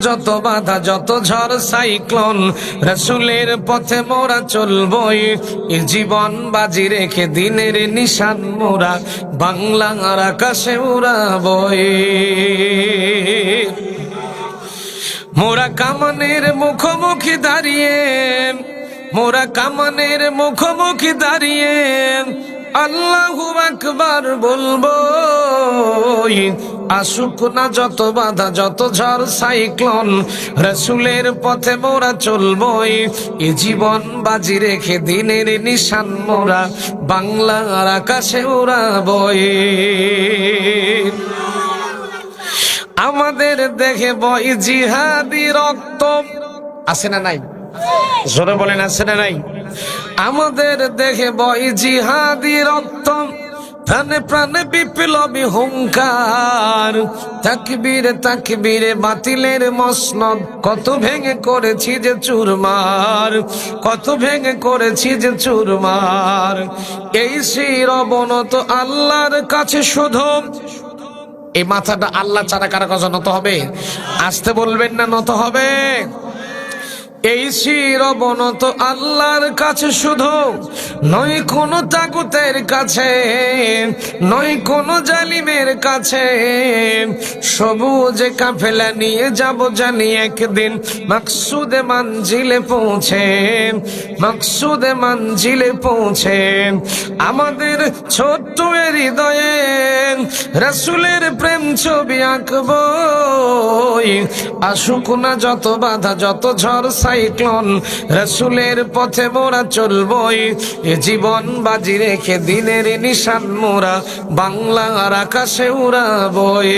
যত বাধা যত ঝড় সাইক্লোন রাসূলের পথে মোরা চলবই, এ জীবন বাজি রেখে দিনের নিশান মোরা বাংলার আকাশে উড়াবই। মোরা কামানের মুখোমুখি দাঁড়িয়ে, মোরা কামানের মুখোমুখি দাঁড়িয়ে আল্লাহু আকবার বলবো। আসুক না যত বাধা যত ঝড় সাইক্লোন রাসূলের পথে মোরা চলবই, এ জীবন বাজি রেখে দিনের নিশান মোরা বাংলার আকাশে উড়াবই। আমাদের দেখে বই জিহাদি রক্ত, আছে না নাই? জোরে বলেন আছে না নাই? আমাদের দেখে বই জিহাদি রক্ত, প্রাণে প্রাণে বিপ্লবী হুঙ্কার। তাকবীরে তাকবীরে বাতিলের মসনদ কত ভেঙে করেছি যে চুরমার, কত ভেঙে করেছি যে চুরমার। এই শিরবনত আল্লাহর কাছে শুধু, এই মাথাটা আল্লাহ ছাড়া কারো কাছে নত হবে? আসতে বলবেন না নত হবে? এই শিরবনত আল্লাহর কাছে শুধু, নয় কোনো তাগুতের কাছে, নয় কোনো জালিমের কাছে। সবুজ কাফেলা নিয়ে যাব জানি একদিন মাকসুদে মঞ্জিলে পৌঁছে, মাকসুদে মঞ্জিলে পৌঁছে। আমাদের ছোট্ট হৃদয়ে রাসূলের প্রেম ছবি আঁকবো। আসুক না যত বাধা যত ঝড় সাইক্লোন রাসূলের পথে মোরা চলবই, এ জীবন বাজি রেখে দিনের নিশান মোরা বাংলার আকাশে উড়াবই।